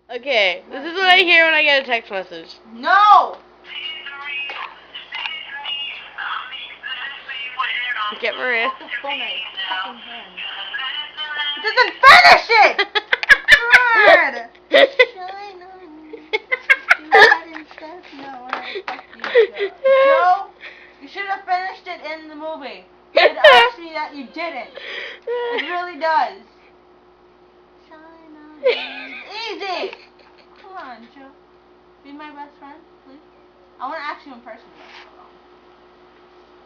Okay, this is what I hear when I get a text message. No! Get Maria. The phone in his fucking hand. It doesn't finish it! God! Shine on me. Do that instead. No, fuck you, Joe. You should have finished it in the movie. It irks me that you didn't. It really does. Shine on me. Easy! Come on, Joe. Be my best friend, please. I want to ask you in person.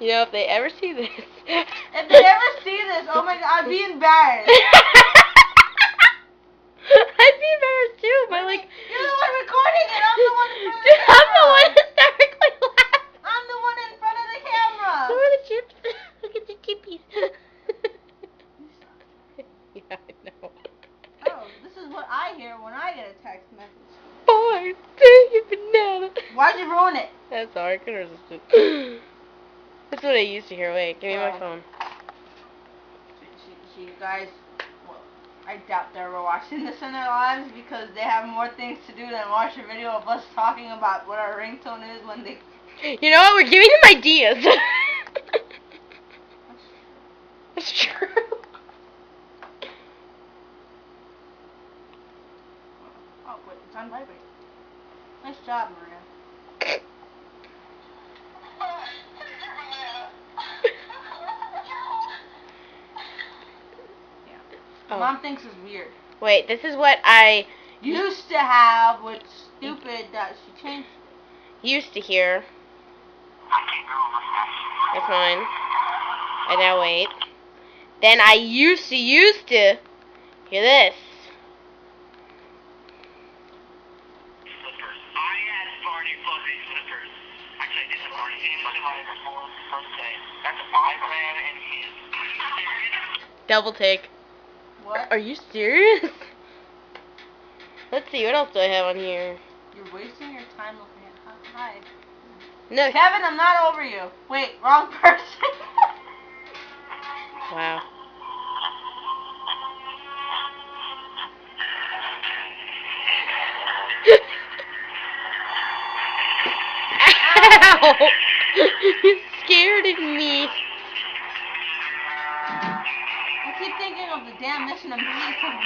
You know, if they ever see this. If they ever see this, oh my god, I'd be embarrassed. I'd be embarrassed too. You're the one recording it. I'm the one in front of the Dude, camera. I'm the one hysterically laughing. I'm the one in front of the camera. So are the chips. Look at the chippies. Yeah, I know. Oh, this is what I hear when I get a text message. Boy, big banana. Why'd you ruin it? That's sorry, I couldn't resist it. That's what I used to hear. Wait, give me my phone. See, you guys, well, I doubt they're watching this in their lives because they have more things to do than watch a video of us talking about what our ringtone is when they... You know what? We're giving them ideas. That's true. Oh, wait, it's on vibrate. Nice job, Maria. Oh. Mom thinks it's weird. Wait, this is what I used to have, which stupid that she changed. Used to hear. That's mine. And now wait. Then I used to hear this. Double take. What? Are you serious? Let's see, what else do I have on here? You're wasting your time looking at hi. No. Kevin, I'm not over you. Wait, wrong person. Wow. Ow! You scared me. I keep thinking of the damn Mission Impossible.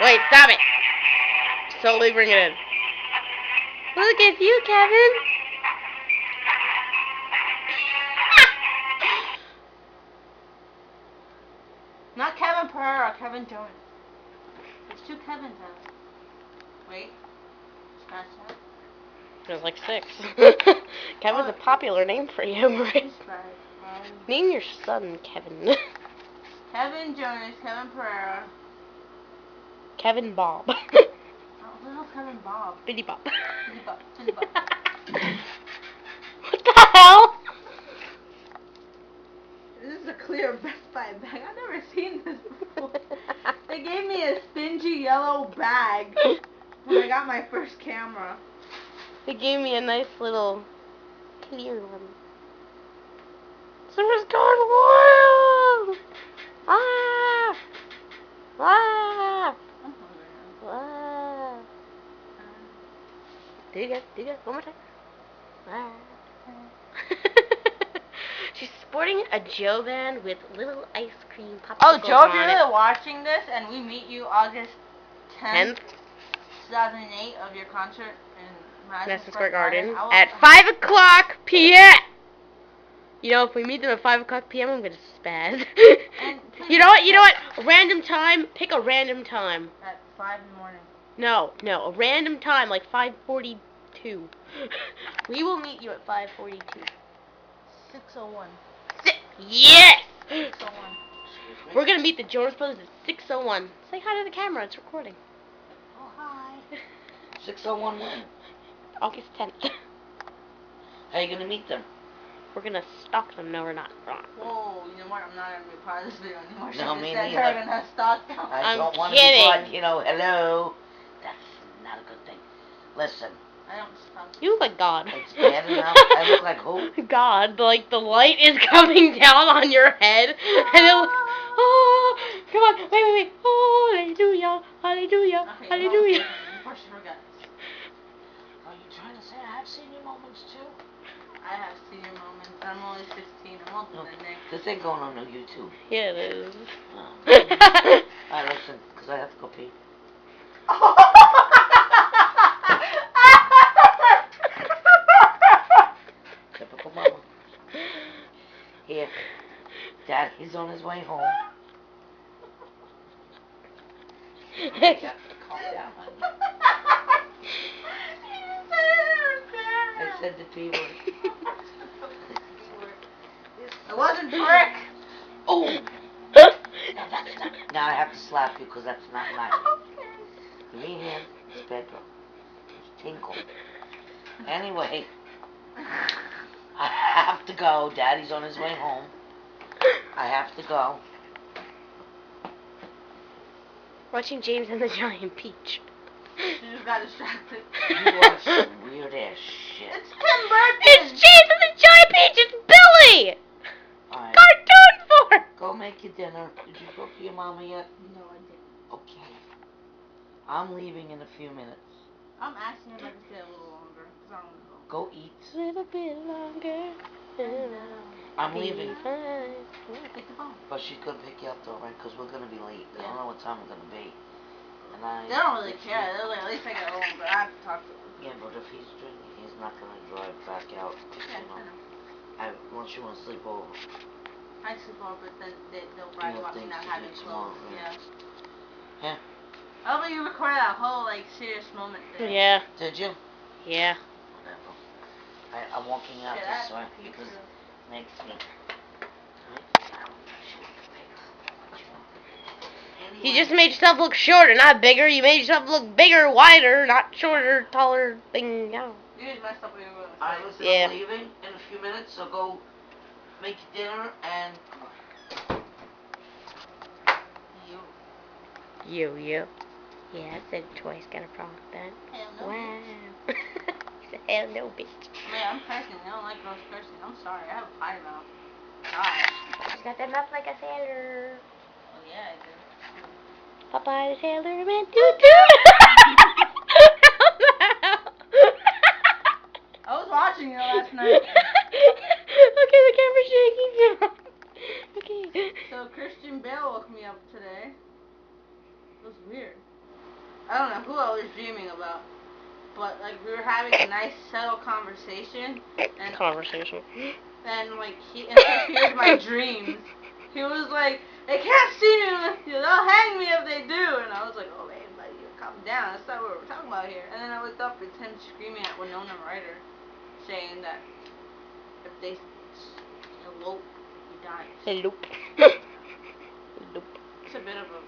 Wait, stop it. Slowly bring it in. Look at you, Kevin. Not Kevin Pereira, Kevin Jonas. There's two Kevins out. Wait. Scratch that. There's like 6. Kevin's a popular name for you, right? Name your son Kevin. Kevin Jonas, Kevin Pereira. Kevin Bob. Oh, little Kevin Bob. Biddy Bob. Biddy Bob. Biddy Bob. What the hell? This is a clear Best Buy bag. I've never seen this before. They gave me a stingy yellow bag when I got my first camera. They gave me a nice little clear one. Someone's going wild! Ah! Ah! Ah! Do it again, one more time. Ah. She's sporting a Joe band with little ice cream popsicles Oh, Joe, if you're on it. really watching this and we meet you August 10th, 2008 of your concert in Madison Square Garden at 5 o'clock p.m. You know, if we meet them at 5 o'clock p.m., I'm gonna spaz. You know what? Random time. Pick a random time. At 5 in the morning. No, a random time, like 5:42. We will meet you at 5:42. 6:01. Yes! 6:01. We're gonna meet the Jonas Brothers at 6:01. Say hi to the camera. It's recording. Oh, hi. 6:01 when? August 10th. How are you gonna meet them? We're gonna stalk them. No, we're not. Whoa, you know what? I'm not gonna be part of this video anymore. She No, just me said neither. they're gonna stalk them. I I'm don't want to be kidding. caught, hello. That's not a good thing. Listen, I don't stop. You look like God. It's bad enough. I look like who? God. Like the light is coming down on your head, and it looks. Oh, come on, wait. Oh, hallelujah, hallelujah, Okay, hallelujah. before she forgets. Are you trying to say I have senior moments too? I have senior moments. I'm only 16. I'm older than Nick. This ain't going on YouTube. Yeah, it is. Oh. Alright, listen, because I have to go pee. Typical mama. Here. Dad, he's on his way home. Okay, calm down, honey. I said the P word. It wasn't brick. Oh! Now I have to slap you because that's not nice. Give me a hand. It's bad, girl. It's tinkle. Anyway, I have to go. Daddy's on his way home. I have to go. Watching James and the Giant Peach. She just got distracted. You watch some weird ass shit. It's Tim Burton. It's James and the Giant Peach. It's Billy. Alright, Cartoon form. go make your dinner. Did you talk to your mama yet? No, I didn't. Okay. I'm leaving in a few minutes. I'm asking her if I can stay a little longer. 'Cause I don't know. Go eat. A little bit longer. I'm leaving. Take the phone. But she's gonna pick you up though, right? Because we're gonna be late. I don't know what time we're gonna be. And They don't really care. They're like, at least I get home, but I have to talk to them. Yeah, but if he's drinking, he's not gonna drive back out. Yeah, You I know. know. Unless you want to sleep over. I sleep over, but then they'll brag You have about me things not to having do clothes. tomorrow, Yeah. Yeah. Oh, but you recorded that whole like serious moment there. Yeah. Did you? Yeah. Whatever. I'm walking out Yeah, this that's way me because too. it makes me. You just made yourself look shorter, not bigger. You made yourself look bigger, wider, not shorter, taller, thing. Yeah. You just messed up what you were going to say. Alright, listen, Yeah. I'm leaving in a few minutes, so go make your dinner and. You. You. Yeah, I said twice. Got a problem with that. Hell no. Wow. Bitch. He said, hell no, bitch. I mean, I'm cursing. I don't like gross cursing. I'm sorry. I have a potty mouth. Gosh. She's got that mouth like a sailor. Oh, yeah, I do. Popeye the Sailor Man, toot-toot. I was watching it last night. Okay, the camera's shaking. Okay. So Christian Bale woke me up today. It was weird. I don't know who I was dreaming about, but like we were having a nice, settled conversation, and like he interfered my dreams. He was like, "They can't see me with you. They'll hang me if they do." And I was like, "Oh, man, buddy, calm down. That's not what we're talking about here." And then I looked up, it's him screaming at Winona Ryder, saying that if they elope, he dies. Elope. It's a bit of a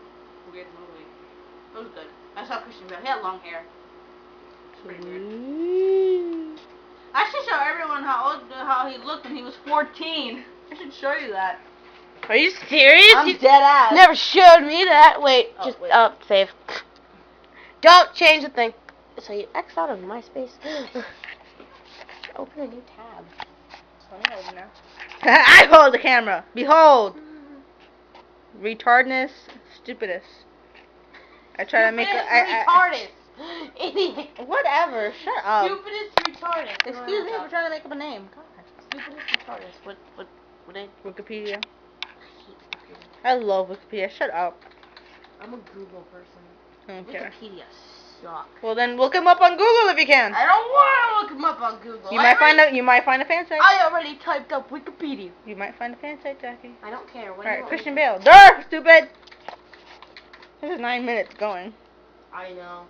weird movie. It was good. I saw Christian Bale. He had long hair. It's pretty weird. I should show everyone how he looked when he was 14. I should show you that. Are you serious? I'm You dead ass. never showed me that. Wait, Oh, just wait. save. Don't change the thing. So you X out of MySpace. Open a new tab. Let me hold now. I hold the camera. Behold. Retardness, stupidest. I try to make retarded. Idiot. Whatever. Shut up. Stupidest retarded. Excuse me for trying to make up a name. God. Stupidest retarded. What they? Wikipedia. I love Wikipedia. Shut up. I'm a Google person. I don't care. Wikipedia sucks. Well then look him up on Google if you can. I don't want to look him up on Google. You might find a fan site. I already typed up Wikipedia. You might find a fan site, Jackie. I don't care. What do you Alright, want Christian me Bale. Durr, stupid. This is 9 minutes going. to- I know.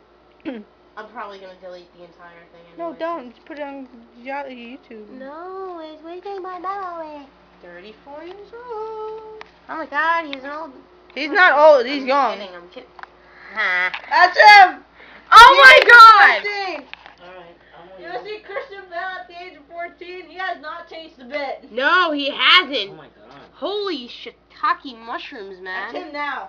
I'm probably gonna delete the entire thing. No, anyway. don't. Just put it on YouTube. No, it's wasting my memory. 34 years old. Oh my God, he's an old. He's not old. He's I'm young. Kidding, I'm kidding. Ha. That's him. Oh my God! 14. Alright, I'm You leaving. see Christian Bale at the age of 14? He has not changed a bit. No, he hasn't. Oh my god. Holy shiitake mushrooms, man. That's him now.